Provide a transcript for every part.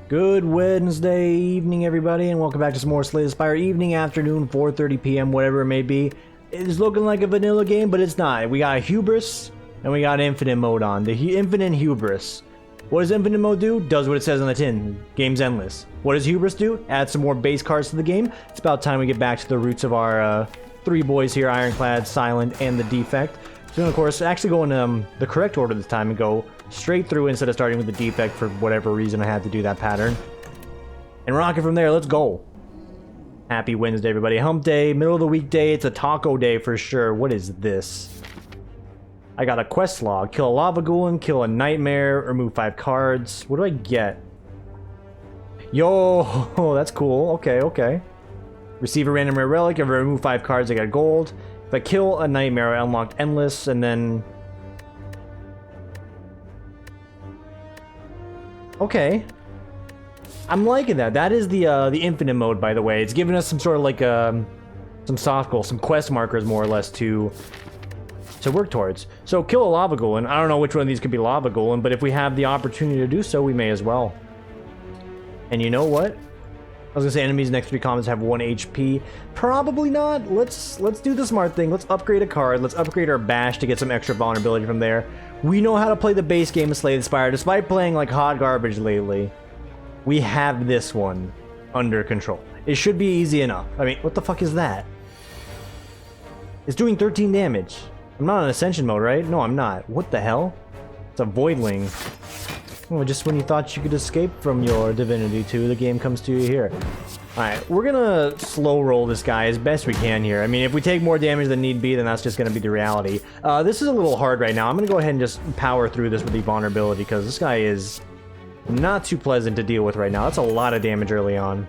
Good Wednesday evening, everybody, and welcome back to some more Slay the Spire. Evening, afternoon, 4:30 p.m., whatever it may be. It's looking like a vanilla game, but it's not. We got Hubris, and we got Infinite mode on. The Infinite Hubris. What does Infinite mode do? Does what it says on the tin. Game's endless. What does Hubris do? Add some more base cards to the game. It's about time we get back to the roots of our three boys here, Ironclad, Silent, and the Defect. So, of course, actually go in the correct order this time and go straight through instead of starting with the Defect for whatever reason I had to do that pattern. And rock it from there. Let's go. Happy Wednesday, everybody. Hump day, middle of the weekday. It's a taco day for sure. What is this? I got a quest log. Kill a lava golem, kill a nightmare, remove 5 cards. What do I get? Yo, that's cool. Okay. Receive a random rare relic. If I remove 5 cards, I get gold. If I kill a nightmare, I unlock endless, and then... Okay. I'm liking that. That is the infinite mode, by the way. It's giving us some sort of like some soft goals, some quest markers, more or less, to work towards. So kill a lava golem. I don't know which one of these could be lava golem, but if we have the opportunity to do so, we may as well. And you know what? I was gonna say enemies next 3 commons have 1 HP. Probably not. Let's do the smart thing. Let's upgrade a card. Let's upgrade our bash to get some extra vulnerability from there. We know how to play the base game of Slay the Spire. Despite playing like hot garbage lately, we have this one under control. It should be easy enough. I mean, what the fuck is that? It's doing 13 damage. I'm not on Ascension mode, right? No, I'm not. What the hell? It's a Voidling. Oh, just when you thought you could escape from your Divinity 2, the game comes to you here. Alright, we're gonna slow roll this guy as best we can here. I mean, if we take more damage than need be, then that's just gonna be the reality. This is a little hard right now. I'm gonna go ahead and just power through this with the vulnerability, because this guy is not too pleasant to deal with right now. That's a lot of damage early on.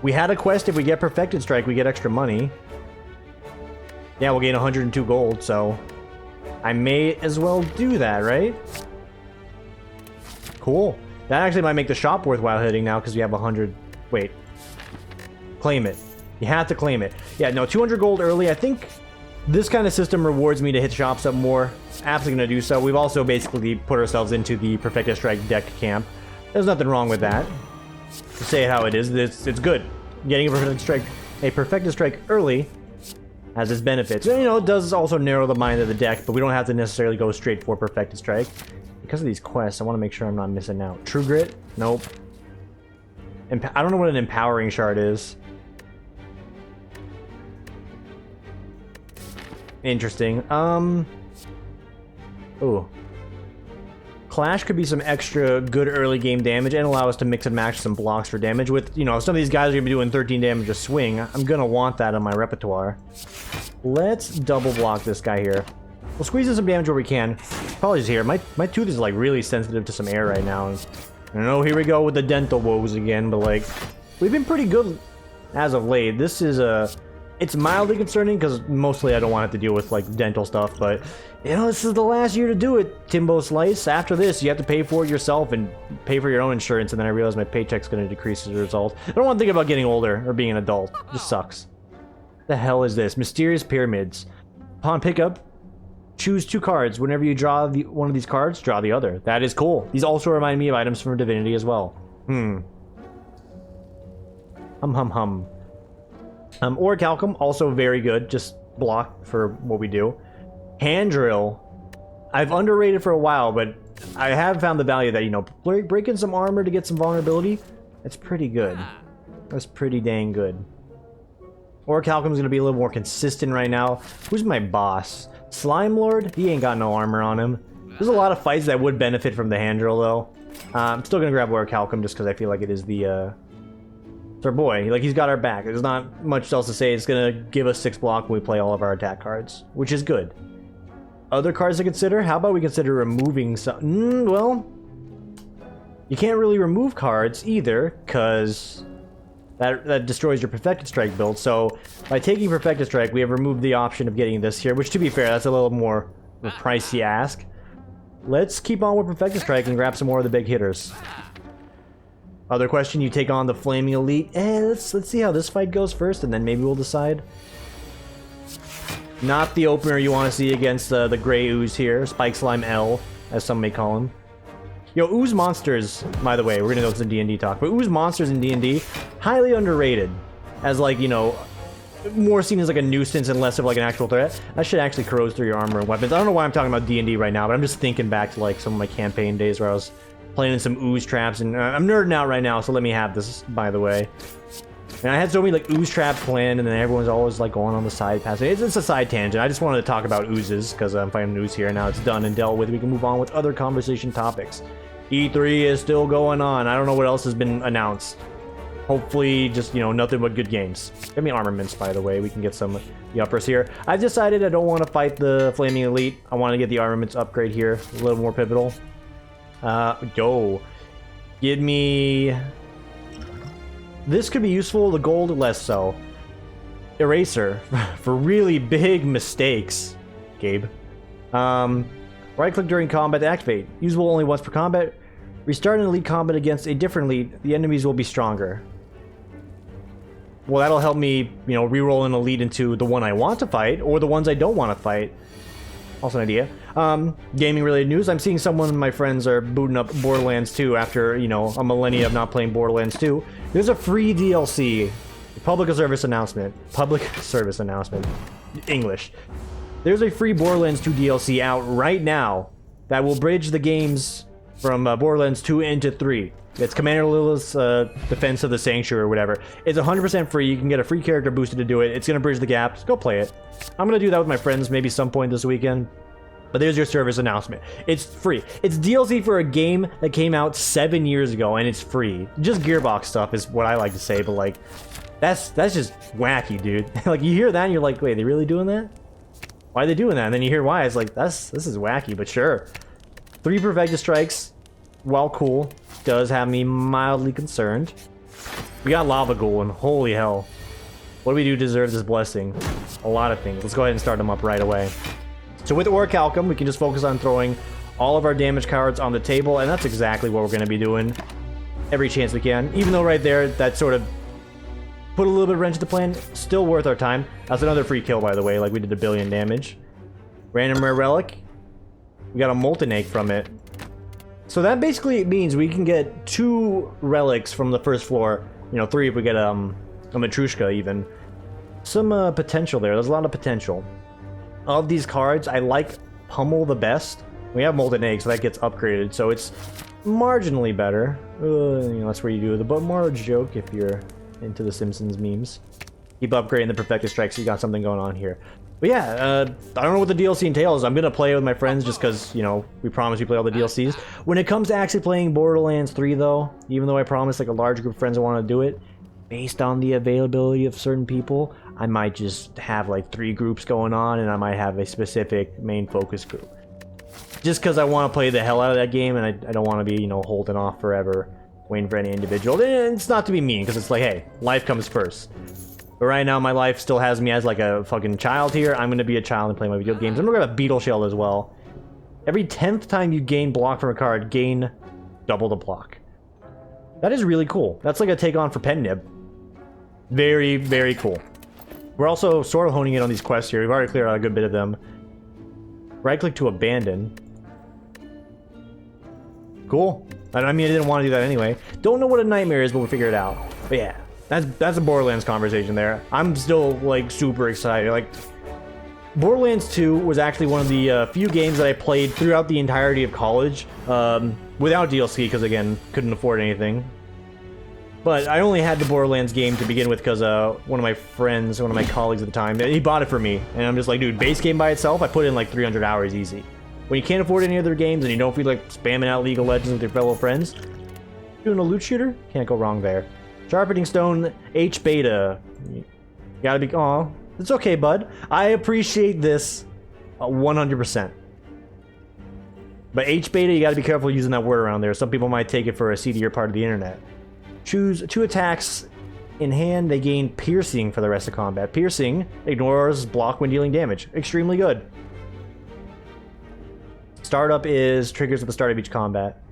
We had a quest, if we get Perfected Strike, we get extra money. Yeah, we'll gain 102 gold, so I may as well do that, right? Cool. That actually might make the shop worthwhile hitting now, because we have 100... Wait. Claim it. You have to claim it. Yeah, no, 200 gold early. I think this kind of system rewards me to hit shops up more. Absolutely going to do so. We've also basically put ourselves into the Perfected Strike deck camp. There's nothing wrong with that. To say it how it is, it's good. Getting a Perfected Strike early has its benefits. And, you know, it does also narrow the mind of the deck, but we don't have to necessarily go straight for Perfected Strike. Because of these quests, I want to make sure I'm not missing out. True Grit? Nope. I don't know what an Empowering Shard is. Interesting. Ooh. Clash could be some extra good early game damage and allow us to mix and match some blocks for damage. With, you know, some of these guys are going to be doing 13 damage a swing. I'm going to want that on my repertoire. Let's double block this guy here. We'll squeeze in some damage where we can. Apologies here. My tooth is like really sensitive to some air right now. I know, here we go with the dental woes again, but like, we've been pretty good as of late. This is it's mildly concerning because mostly I don't want to have to deal with like dental stuff, but you know, this is the last year to do it, Timbo Slice. After this, you have to pay for it yourself and pay for your own insurance, and then I realize my paycheck's going to decrease as a result. I don't want to think about getting older or being an adult. It just sucks. The hell is this? Mysterious Pyramids. Upon pickup, choose 2 cards. Whenever you draw one of these cards, draw the other. That is cool. These also remind me of items from Divinity as well. Orichalcum, also very good. Just block for what we do. Hand Drill. I've underrated for a while, but I have found the value that, you know, breaking some armor to get some vulnerability, that's pretty good. That's pretty dang good. Orichalcum's going to be a little more consistent right now. Who's my boss? Slime Lord? He ain't got no armor on him. There's a lot of fights that would benefit from the hand drill, though. I'm still gonna grab Orichalcum just because I feel like it is the, it's our boy. Like, he's got our back. There's not much else to say. It's gonna give us 6 block when we play all of our attack cards, which is good. Other cards to consider? How about we consider removing some... well, you can't really remove cards either, because that destroys your Perfected Strike build. So by taking Perfected Strike, we have removed the option of getting this here, which, to be fair, that's a little more of a pricey ask. Let's keep on with Perfected Strike and grab some more of the big hitters. Other question, you take on the Flaming Elite. Let's see how this fight goes first, and then maybe we'll decide. Not the opener you want to see against the Grey Ooze here, Spike Slime L, as some may call him. Yo, ooze monsters, by the way, we're gonna go to some D&D talk, but ooze monsters in D&D, highly underrated. As like, you know, more seen as like a nuisance and less of like an actual threat. That shit actually corrodes through your armor and weapons. I don't know why I'm talking about D&D right now, but I'm just thinking back to like some of my campaign days where I was playing in some ooze traps, and I'm nerding out right now, so let me have this, by the way. And I had so many like ooze traps planned, and then everyone's always like going on the side path. It's a side tangent. I just wanted to talk about oozes because I'm fighting an ooze here. Now it's done and dealt with. We can move on with other conversation topics. E3 is still going on. I don't know what else has been announced. Hopefully, just, you know, nothing but good games. Give me armaments, by the way. We can get some uppers here. I've decided I don't want to fight the Flaming Elite. I want to get the armaments upgrade here. A little more pivotal. Go. Give me... This could be useful. The gold, less so. Eraser. For really big mistakes, Gabe. Right-click during combat to activate. Usable only once per combat. Restart an elite combat against a different elite. The enemies will be stronger. Well, that'll help me, you know, reroll an elite into the one I want to fight, or the ones I don't want to fight. Also an idea. Gaming-related news. I'm seeing someone of my friends are booting up Borderlands 2 after, you know, a millennia of not playing Borderlands 2. There's a free DLC. Public service announcement. Public service announcement. English. There's a free Borderlands 2 DLC out right now that will bridge the games from Borderlands 2 into 3. It's Commander Lilith's Defense of the Sanctuary or whatever. It's 100% free. You can get a free character boosted to do it. It's going to bridge the gaps. Go play it. I'm going to do that with my friends maybe some point this weekend. But there's your service announcement. It's free. It's DLC for a game that came out 7 years ago, and it's free. Just Gearbox stuff is what I like to say, but like, that's just wacky, dude. Like, you hear that and you're like, wait, they really doing that? Why are they doing that? And then you hear why. It's like, this is wacky, but sure. 3 perfected strikes, while cool, does have me mildly concerned. We got Lava Ghoul, and holy hell. What do we do to deserve this blessing? A lot of things. Let's go ahead and start them up right away. So with Orichalcum, we can just focus on throwing all of our damage cards on the table, and that's exactly what we're going to be doing every chance we can. Even though right there, that sort of put a little bit of wrench to the plan, still worth our time. That's another free kill, by the way, like we did 1 billion damage. Random rare relic. We got a Molten Egg from it. So that basically means we can get 2 relics from the first floor. You know, 3 if we get a Matrushka even. Some potential there. There's a lot of potential. Of these cards, I like Pummel the best. We have Molten Egg, so that gets upgraded, so it's marginally better. You know, that's where you do the but more joke if you're into the Simpsons memes. Keep upgrading the Perfected Strike, so you got something going on here. But yeah, I don't know what the DLC entails. I'm gonna play it with my friends just because, you know, we promised we play all the DLCs. When it comes to actually playing Borderlands 3, though, even though I promised like a large group of friends I want to do it, based on the availability of certain people, I might just have like 3 groups going on, and I might have a specific main focus group. Just because I want to play the hell out of that game, and I don't want to be, you know, holding off forever, waiting for any individual. And it's not to be mean, because it's like, hey, life comes first. But right now, my life still has me as like a fucking child here. I'm going to be a child and play my video games. I'm going to grab a Beetle Shell as well. Every 10th time you gain block from a card, gain double the block. That is really cool. That's like a take on for Pen Nib. Very, very cool. We're also sort of honing in on these quests here. We've already cleared out a good bit of them. Right-click to abandon. Cool. I mean, I didn't want to do that anyway. Don't know what a nightmare is, but we'll figure it out. But yeah, that's a Borderlands conversation there. I'm still, like, super excited. Like, Borderlands 2 was actually one of the few games that I played throughout the entirety of college. Without DLC, because, again, couldn't afford anything. But I only had the Borderlands game to begin with because one of my friends, one of my colleagues at the time, he bought it for me. And I'm just like, dude, base game by itself, I put in like 300 hours easy. When you can't afford any other games and you don't feel like spamming out League of Legends with your fellow friends, doing a loot shooter, can't go wrong there. Sharpening Stone, H Beta. You gotta be, aw, it's okay, bud. I appreciate this 100%. But H Beta, you gotta be careful using that word around there. Some people might take it for a seedier part of the internet. Choose 2 attacks in hand. They gain piercing for the rest of combat. Piercing ignores block when dealing damage. Extremely good. Startup is triggers at the start of each combat.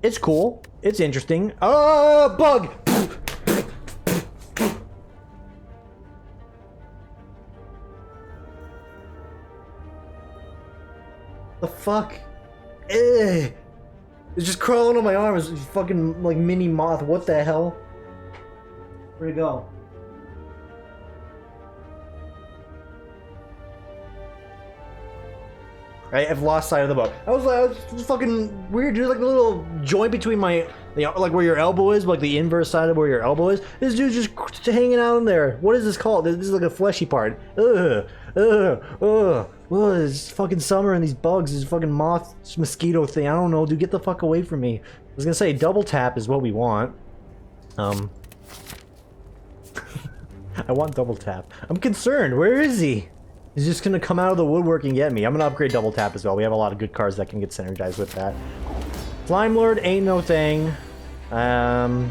It's cool. It's interesting. Oh, bug! The fuck? Eh. It's just crawling on my arm. It's fucking like mini moth. What the hell? Where'd it go? I've lost sight of the book. I was fucking weird. There's like a little joint between my, like where your elbow is, like the inverse side of where your elbow is. This dude's just hanging out in there. What is this called? This is like a fleshy part. Ugh. It's fucking summer and these bugs, this fucking moth mosquito thing. I don't know, dude. Get the fuck away from me. I was gonna say double tap is what we want. I want double tap. I'm concerned. Where is he? He's just gonna come out of the woodwork and get me. I'm gonna upgrade double tap as well. We have a lot of good cards that can get synergized with that. Slime Lord ain't no thing. To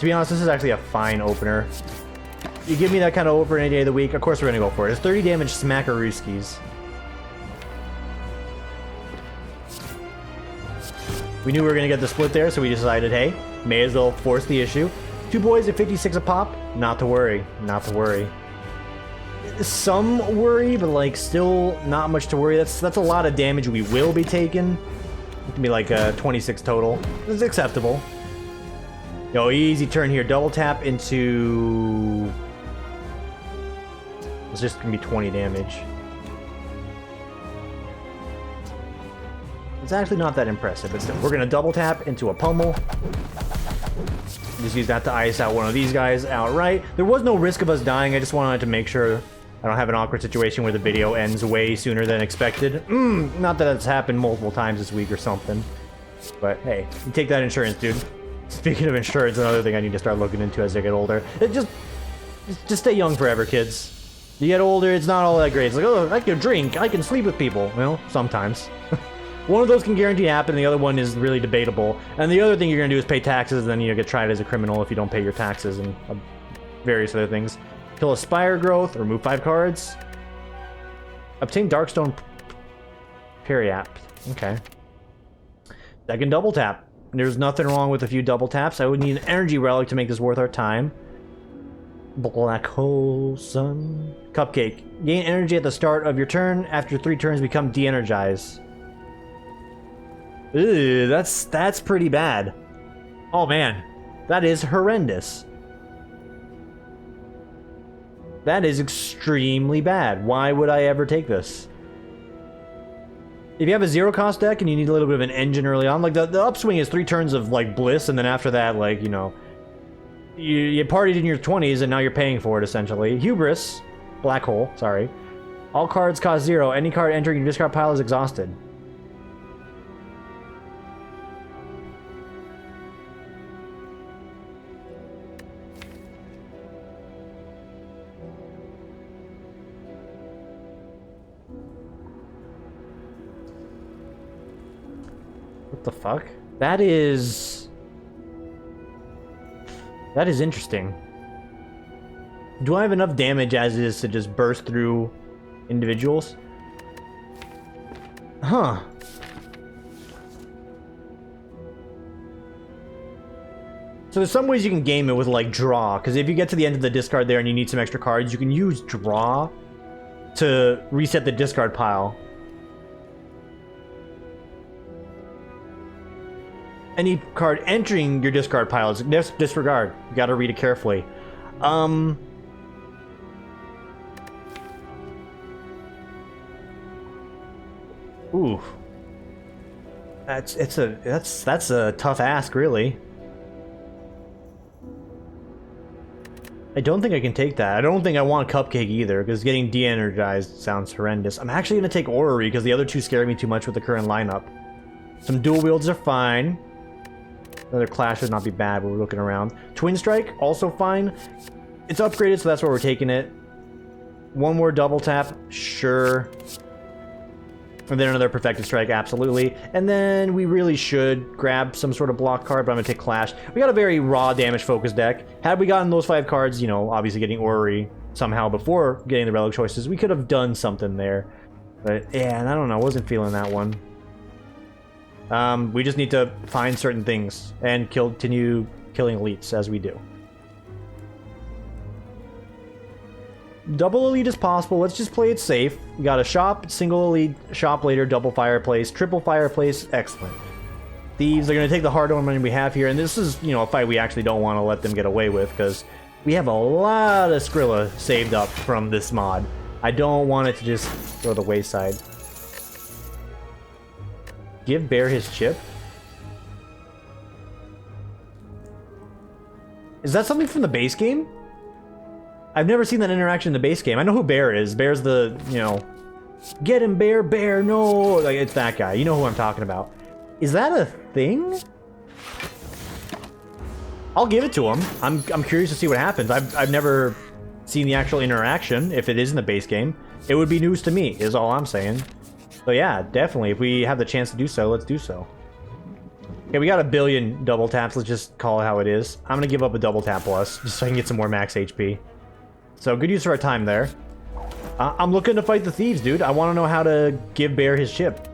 be honest, this is actually a fine opener. You give me that kind of opener any day of the week, of course we're gonna go for it. It's 30 damage smackarooskies. We knew we were gonna get the split there, so we decided, hey, may as well force the issue. 2 boys at 56 a pop. Not to worry. Not to worry. Some worry, but like still not much to worry. That's a lot of damage we will be taking. It can be like 26 total. It's acceptable. Yo, easy turn here. Double tap into... It's just gonna be 20 damage. It's actually not that impressive, but still. We're gonna double tap into a pummel. Just use that to ice out one of these guys outright. There was no risk of us dying. I just wanted to make sure I don't have an awkward situation where the video ends way sooner than expected. Not that it's happened multiple times this week or something. But hey, you take that insurance, dude. Speaking of insurance, another thing I need to start looking into as I get older. Just stay young forever, kids. You get older, it's not all that great. It's like, oh, I can drink, I can sleep with people. Well, sometimes. One of those can guarantee to happen, the other one is really debatable. And the other thing you're gonna do is pay taxes, and then you get tried as a criminal if you don't pay your taxes and various other things. Kill a Spire growth, remove 5 cards. Obtain Darkstone Periapt. Okay. Second double tap. There's nothing wrong with a few double taps. I would need an energy relic to make this worth our time. Black hole sun. Cupcake. Gain energy at the start of your turn. After 3 turns, become de-energized. Ew, that's pretty bad. Oh man, that is horrendous. That is extremely bad. Why would I ever take this? If you have a 0-cost deck and you need a little bit of an engine early on, like the upswing is 3 turns of like bliss, and then after that, like, you know, you partied in your 20s and now you're paying for it essentially. Hubris, black hole, sorry. All cards cost 0. Any card entering your discard pile is exhausted. What the fuck? That is interesting. Do I have enough damage as is to just burst through individuals? Huh. So there's some ways you can game it with like draw, because if you get to the end of the discard there and you need some extra cards, you can use draw to reset the discard pile. Any card entering your discard pile is disregard. You gotta read it carefully. Ooh. That's a tough ask, really. I don't think I can take that. I don't think I want Cupcake either, because getting de-energized sounds horrendous. I'm actually gonna take Orrery, because the other two scare me too much with the current lineup. Some dual wields are fine. Another Clash would not be bad, but we're looking around. Twin Strike, also fine. It's upgraded, so that's where we're taking it. One more double tap, sure. And then another Perfected Strike, absolutely. And then we really should grab some sort of block card, but I'm going to take Clash. We got a very raw damage-focused deck. Had we gotten those 5 cards, you know, obviously getting Orrery somehow before getting the Relic choices, we could have done something there. But, yeah, I don't know. I wasn't feeling that one. We just need to find certain things and continue killing elites as we do. double elite is possible. Let's just play it safe. We got a shop, single elite, shop later, double fireplace, triple fireplace. Excellent. Thieves are going to take the hard-earned money we have here, and this is, you know, a fight we actually don't want to let them get away with, because we have a lot of Skrilla saved up from this mod. I don't want it to just go to the wayside. Give Bear his chip? Is that something from the base game? I've never seen that interaction in the base game. I know who Bear is. Bear's the, you know, get him, Bear, Bear, no! Like, it's that guy. You know who I'm talking about. Is that a thing? I'll give it to him. I'm curious to see what happens. I've never seen the actual interaction. If it is in the base game, it would be news to me, is all I'm saying. So yeah, definitely. If we have the chance to do so, let's do so. Okay, we got a billion double taps. Let's just call it how it is. I'm gonna give up a double tap plus, just so I can get some more max HP. So good use of our time there. I'm looking to fight the thieves, dude. I want to know how to give Bear his chip.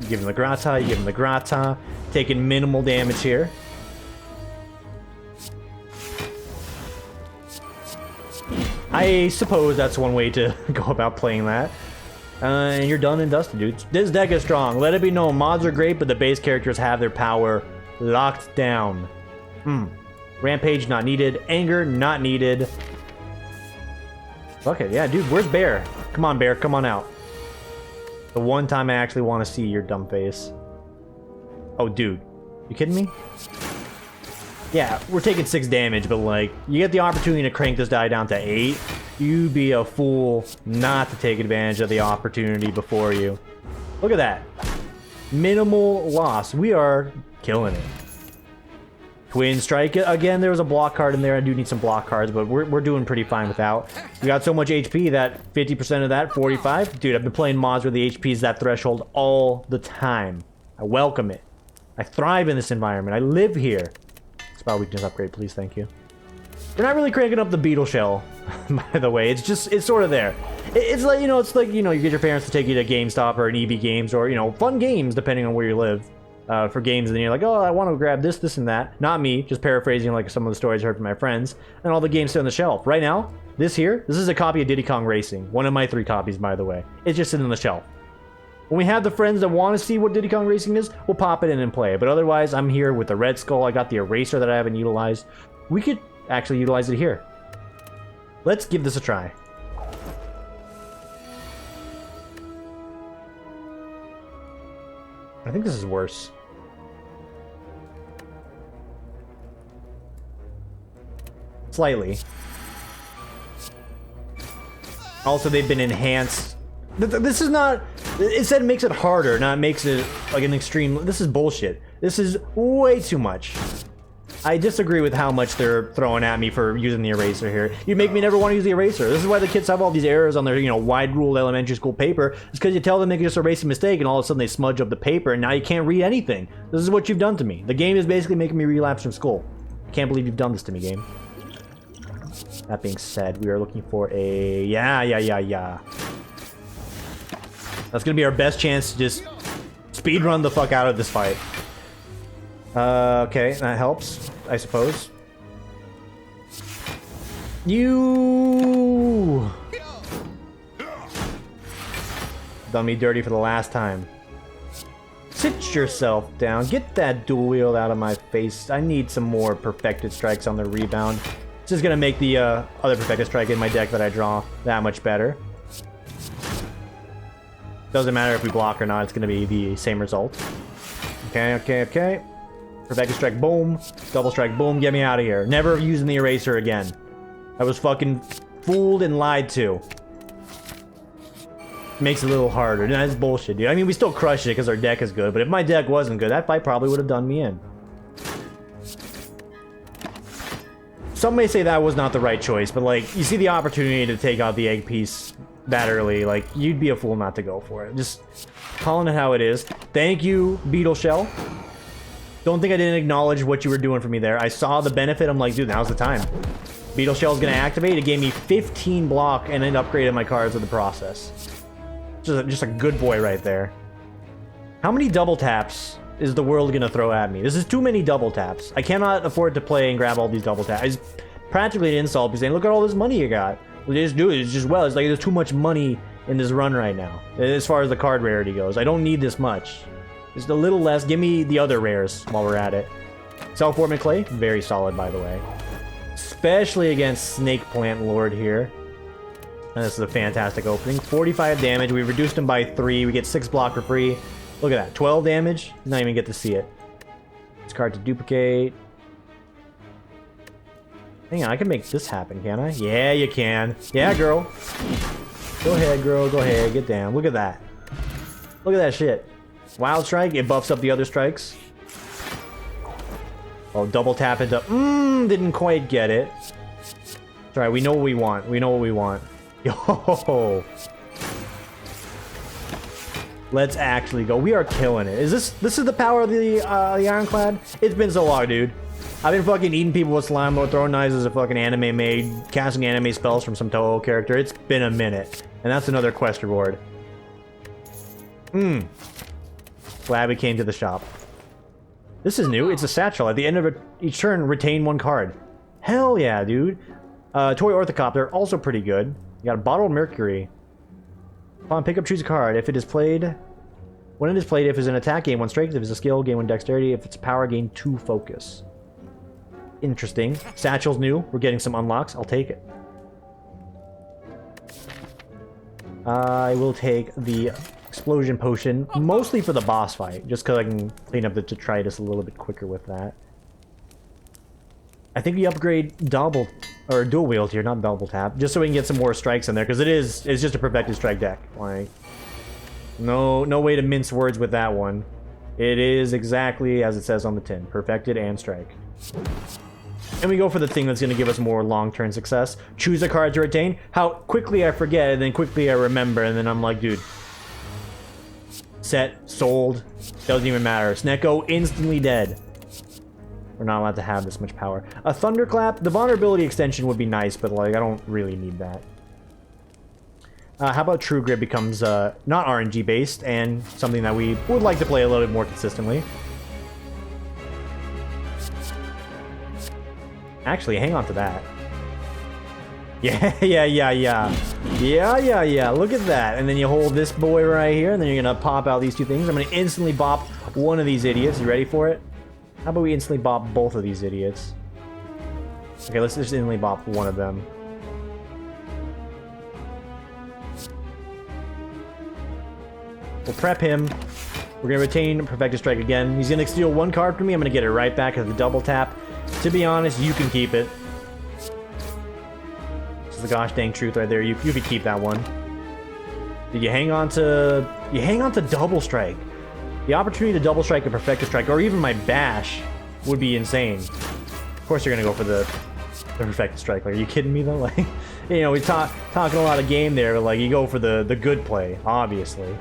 You give him the grata, you give him the grata. Taking minimal damage here. I suppose that's one way to go about playing that. And you're done and dusted, dudes. This deck is strong. Let it be known, mods are great, but the base characters have their power locked down. Rampage not needed. Anger not needed. Okay, yeah, dude, where's Bear? Come on, Bear, come on out. The one time I actually want to see your dumb face. Oh, dude. You kidding me? Yeah, we're taking 6 damage, but like, you get the opportunity to crank this die down to 8. You'd be a fool not to take advantage of the opportunity before you. Look at that. Minimal loss. We are killing it. Twin Strike. Again, there was a block card in there. I do need some block cards, but we're doing pretty fine without. We got so much HP that 50% of that, 45. Dude, I've been playing mods where the HP is that threshold all the time. I welcome it. I thrive in this environment. I live here. Spell weakness upgrade, please. Thank you. We're not really cranking up the beetle shell, by the way. It's just, it's sort of there. It's like, you get your parents to take you to GameStop or an EB Games or, fun games, depending on where you live. For games, and then you're like, oh, I want to grab this, this, and that. Not me, just paraphrasing like some of the stories I heard from my friends. And all the games sit on the shelf. Right now, this is a copy of Diddy Kong Racing. One of my 3 copies, by the way. It's just sitting on the shelf. When we have the friends that want to see what Diddy Kong Racing is, we'll pop it in and play. But otherwise, I'm here with the Red Skull. I got the eraser that I haven't utilized. We could actually utilize it here. Let's give this a try. I think this is worse. Slightly. Also, they've been enhanced. This is not... It said it makes it harder, not makes it like an extreme... This is bullshit. This is way too much. I disagree with how much they're throwing at me for using the eraser here. You make me never want to use the eraser. This is why the kids have all these errors on their, wide-ruled elementary school paper. It's because you tell them they can just erase a mistake and all of a sudden they smudge up the paper and now you can't read anything. This is what you've done to me. The game is basically making me relapse from school. I can't believe you've done this to me, game. That being said, we are looking for a... Yeah. That's gonna be our best chance to just speedrun the fuck out of this fight. Okay, that helps, I suppose. You... Done me dirty for the last time. Sit yourself down. Get that dual wield out of my face. I need some more perfected strikes on the rebound. This is gonna make the other perfected strike in my deck that I draw that much better. Doesn't matter if we block or not, it's gonna be the same result. Okay. Perfected strike, boom. Double strike, boom. Get me out of here. Never using the eraser again. I was fucking fooled and lied to. Makes it a little harder. That's bullshit, dude. I mean, we still crush it because our deck is good, but if my deck wasn't good, that fight probably would have done me in. Some may say that was not the right choice, but like, you see the opportunity to take out the egg piece that early, like, you'd be a fool not to go for it. Just calling it how it is. Thank you, Beetle Shell. Don't think I didn't acknowledge what you were doing for me there. I saw the benefit. I'm like, dude, now's the time. Beetle Shell's gonna activate. It gave me 15 block and it upgraded my cards in the process. Just a good boy right there. How many double taps is the world gonna throw at me? This is too many double taps. I cannot afford to play and grab all these double taps. practically an insult. He's saying, look at all this money you got. Well, just do it. It's just, well, it's like there's too much money in this run right now. As far as the card rarity goes. I don't need this much. Just a little less. Give me the other rares while we're at it. Self-forming clay. Very solid, by the way. Especially against Snake Plant Lord here. And this is a fantastic opening. 45 damage. We reduced him by 3. We get 6 block for free. Look at that. 12 damage. Not even get to see it. This card to duplicate. Hang on, I can make this happen, can I? Yeah, you can. Yeah, girl. Go ahead, girl. Go ahead. Get down. Look at that. Look at that shit. Wild Strike. It buffs up the other strikes. Oh, double tap into... didn't quite get it. It's alright, we know what we want. We know what we want. Yo! Let's actually go. We are killing it. Is this is the power of the Ironclad? It's been so long, dude. I've been fucking eating people with slime or throwing knives as a fucking anime maid, casting anime spells from some Toho character. It's been a minute. And that's another quest reward. Glad we came to the shop. This is new. It's a satchel. At the end of each turn, retain 1 card. Hell yeah, dude. Toy Orthocopter, also pretty good. You got a Bottled Mercury. Upon pickup, choose a card. If it is played... When it is played, if it's an attack, gain 1 strength. If it's a skill, gain 1 dexterity. If it's power, gain 2 focus. Interesting. Satchel's new. We're getting some unlocks. I'll take it. I will take the Explosion Potion, mostly for the boss fight, just because I can clean up the detritus a little bit quicker with that. I think we upgrade dual wield here, not double tap, just so we can get some more strikes in there, because it's just a perfected strike deck. Like, no way to mince words with that one. It is exactly as it says on the tin, perfected and strike. And we go for the thing that's going to give us more long-term success. Choose a card to retain. How quickly I forget, and then quickly I remember, and then I'm like, dude. Set, sold, doesn't even matter. Snecko, instantly dead. We're not allowed to have this much power. A Thunderclap, the vulnerability extension would be nice, but like, I don't really need that. How about True Grit becomes not RNG based, and something that we would like to play a little bit more consistently. Actually, hang on to that. Yeah. Look at that. And then you hold this boy right here, and then you're gonna pop out these 2 things. I'm gonna instantly bop one of these idiots. You ready for it? How about we instantly bop both of these idiots? Okay, let's just instantly bop one of them. We'll prep him. We're gonna retain Perfected Strike again. He's gonna steal 1 card from me. I'm gonna get it right back as the double tap. To be honest, you can keep it. This is the gosh dang truth right there. You could keep that one. Did you hang on to... You hang on to Double Strike. The opportunity to Double Strike a Perfected Strike, or even my Bash, would be insane. Of course you're gonna go for the Perfected Strike. Like, are you kidding me though? Like, you know, we're talking a lot of game there, but like, you go for the good play, obviously.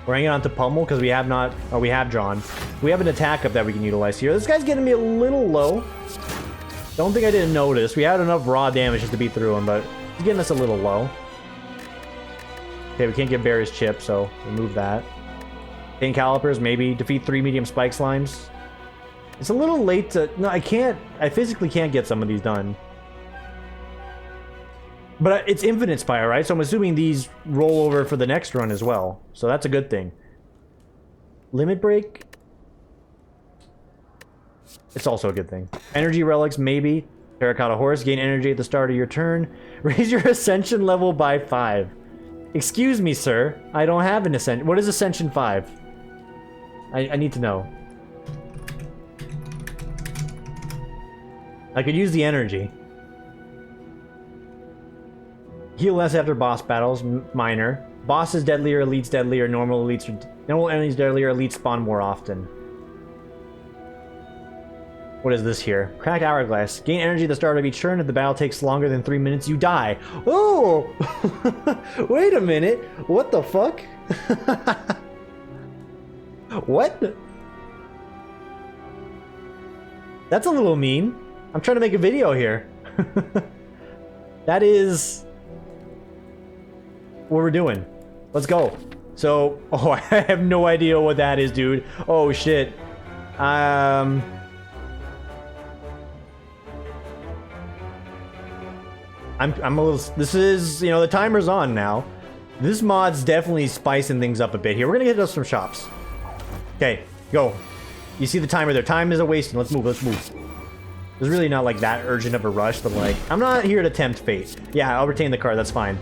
We're hanging on to Pummel because we have not... Oh, we have drawn. We have an attack up that we can utilize here. This guy's getting me a little low. Don't think I didn't notice. We had enough raw damage just to beat through him, but he's getting us a little low. Okay, we can't get Barry's Chip, so remove that. Pain Calipers, maybe. Defeat 3 medium Spike Slimes. It's a little late to... No, I can't... I physically can't get some of these done. But it's Infinite Spire, right? So I'm assuming these roll over for the next run as well. So that's a good thing. Limit Break? It's also a good thing. Energy Relics, maybe. Terracotta Horse, gain energy at the start of your turn. Raise your Ascension level by 5. Excuse me, sir. I don't have an Ascension. What is Ascension 5? I need to know. I could use the energy. Heal less after boss battles, minor. Boss is deadlier, elites deadlier, normal enemies deadlier, elites spawn more often. What is this here? Cracked Hourglass. Gain energy at the start of each turn. If the battle takes longer than 3 minutes, you die. Oh! Wait a minute. What the fuck? What? That's a little mean. I'm trying to make a video here. That is... what we're doing. Let's go. So, oh, I have no idea what that is, dude. Oh, shit. I'm a little... This is, you know, the timer's on now. This mod's definitely spicing things up a bit here. We're gonna get us some shops. Okay, go. You see the timer there. Time isn't wasting. Let's move, let's move. It's really not like that urgent of a rush, but like, I'm not here to tempt fate. Yeah, I'll retain the card, that's fine.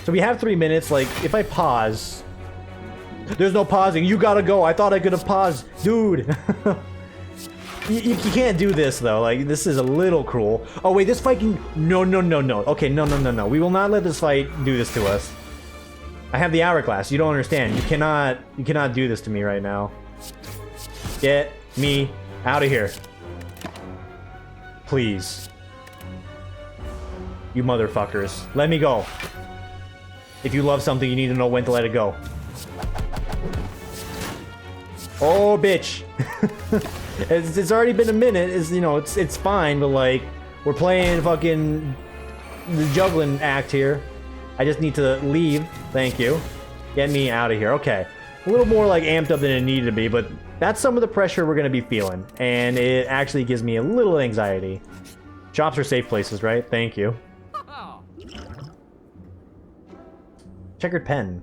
So we have 3 minutes, like, if I pause... There's no pausing, you gotta go. I thought I could have paused. Dude. You can't do this, though. Like, this is a little cruel. Oh, wait, this fight can... No, no, no, no. Okay, no, no, no, no. We will not let this fight do this to us. I have the hourglass. You don't understand. You cannot do this to me right now. Get me out of here. Please. You motherfuckers. Let me go. If you love something, you need to know when to let it go. Oh, bitch. It's already been a minute. You know, it's fine, but like, we're playing fucking the juggling act here. I just need to leave. Thank you. Get me out of here. Okay. A little more like amped up than it needed to be, but that's some of the pressure we're gonna be feeling, and it actually gives me a little anxiety. Shops are safe places, right? Thank you. Checkered pen.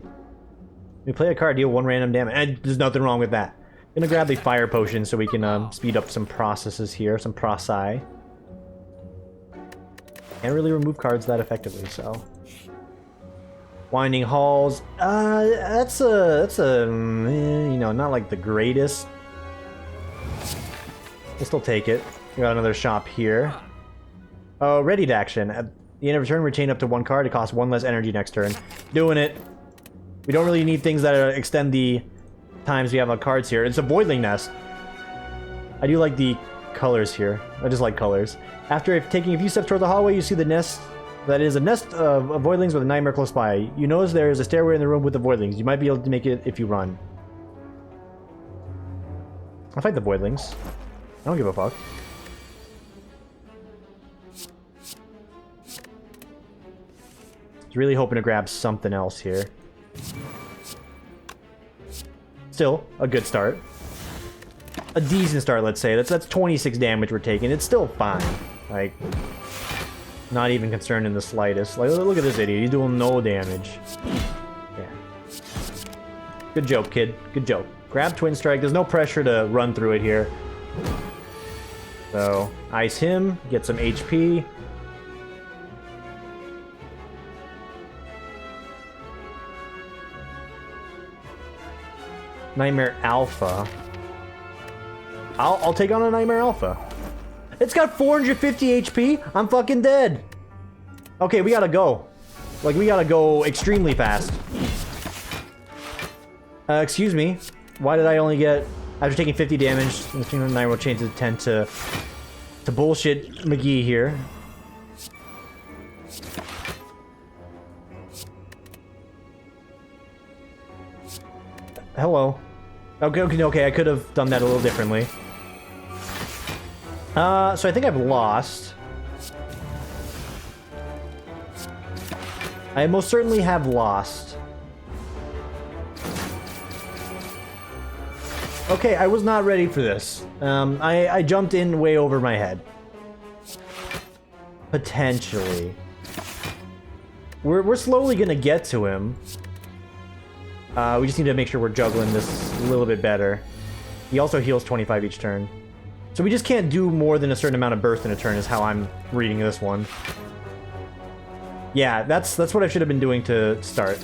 We play a card, deal 1 random damage. And there's nothing wrong with that. Gonna grab the fire potion so we can speed up some processes here, some processi. Can't really remove cards that effectively, so. Winding halls. That's a you know, not like the greatest. We'll still take it. We got another shop here. Oh, ready to action. At the end of turn, retain up to 1 card. It costs 1 less energy next turn. Doing it. We don't really need things that extend the times we have on cards here. It's a voidling nest. I do like the colors here. I just like colors. After taking a few steps toward the hallway, you see the nest. That is a nest of voidlings with a nightmare close by. You notice there is a stairway in the room with the voidlings. You might be able to make it if you run. I'll fight the voidlings. I don't give a fuck. Just really hoping to grab something else here. Still, a good start. A decent start, let's say. That's 26 damage we're taking. It's still fine. Like, not even concerned in the slightest. Like, look at this idiot. He's doing no damage. Yeah. Good joke, kid. Good joke. Grab Twin Strike. There's no pressure to run through it here. So, ice him. Get some HP. Nightmare Alpha. I'll take on a Nightmare Alpha. It's got 450 HP. I'm fucking dead. Okay, we gotta go. Like, we gotta go extremely fast. Excuse me. Why did I only get... After taking 50 damage, the Nightmare will change to 10 to bullshit McGee here. Hello. Okay, I could have done that a little differently. So I think I've lost. I most certainly have lost. Okay, I was not ready for this. I jumped in way over my head. Potentially. We're slowly gonna get to him. We just need to make sure we're juggling this a little bit better. He also heals 25 each turn. So we just can't do more than a certain amount of burst in a turn is how I'm reading this one. Yeah, that's what I should have been doing to start.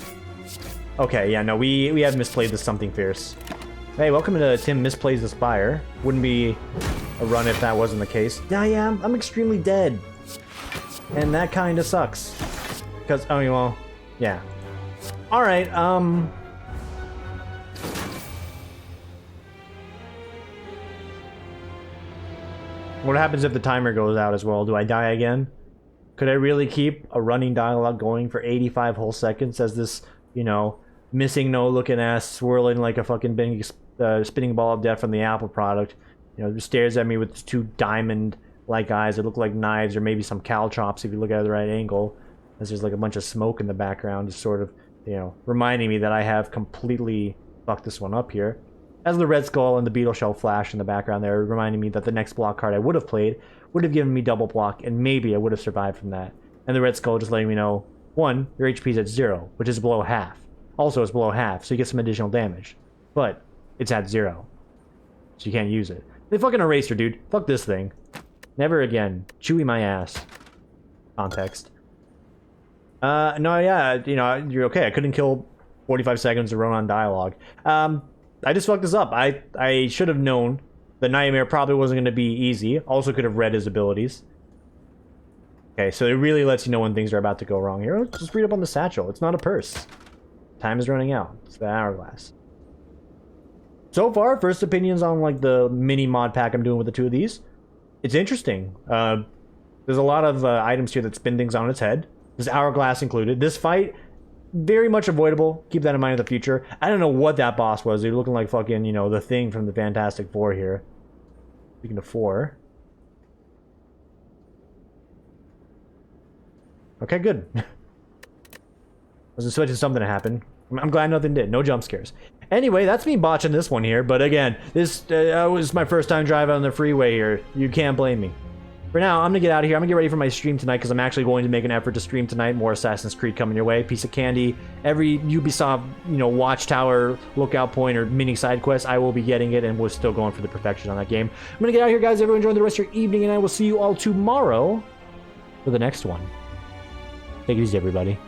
Okay, yeah, no, we have misplayed this something fierce. Hey, welcome to Tim Misplays the Spire. Wouldn't be a run if that wasn't the case. Yeah, I'm extremely dead. And that kinda sucks. Because, oh, well, yeah. Alright, what happens if the timer goes out as well? Do I die again? Could I really keep a running dialogue going for 85 whole seconds as this, you know, missing no-looking ass swirling like a fucking big, spinning ball of death from the Apple product, you know, stares at me with 2 diamond-like eyes that look like knives or maybe some caltrops if you look at it at the right angle, as there's like a bunch of smoke in the background just sort of, you know, reminding me that I have completely fucked this one up here. As the red skull and the beetle shell flash in the background there, reminding me that the next block card I would have played would have given me double block, and maybe I would have survived from that. And the red skull just letting me know, 1, your HP is at 0, which is below half. Also, it's below half, so you get some additional damage. But it's at 0, so you can't use it. They fucking eraser, dude. Fuck this thing. Never again. Chewy my ass. Context. No, yeah, you know, you're okay. I couldn't kill 45 seconds of Ronan dialogue. I just fucked this up. I should have known the Nightmare probably wasn't going to be easy. Also could have read his abilities. Okay, so it really lets you know when things are about to go wrong here. Let's just read up on the satchel. It's not a purse. Time is running out. It's the hourglass. So far, first opinions on like the mini mod pack I'm doing with the two of these. It's interesting. There's a lot of items here that spin things on its head. There's hourglass included. This fight, very much avoidable. Keep that in mind in the future. I don't know what that boss was. They're looking like fucking, you know, the Thing from the Fantastic Four here. Speaking of 4. Okay, good. I was expecting something to happen. I'm glad nothing did. No jump scares. Anyway, that's me botching this one here. But again, this was my first time driving on the freeway here. You can't blame me. For now, I'm gonna get out of here. I'm gonna get ready for my stream tonight because I'm actually going to make an effort to stream tonight. More Assassin's Creed coming your way. Piece of candy. Every Ubisoft, you know, watchtower, lookout point, or mini side quest, I will be getting it, and we're still going for the perfection on that game. I'm gonna get out of here, guys. Everyone enjoy the rest of your evening, and I will see you all tomorrow for the next one. Take it easy, everybody.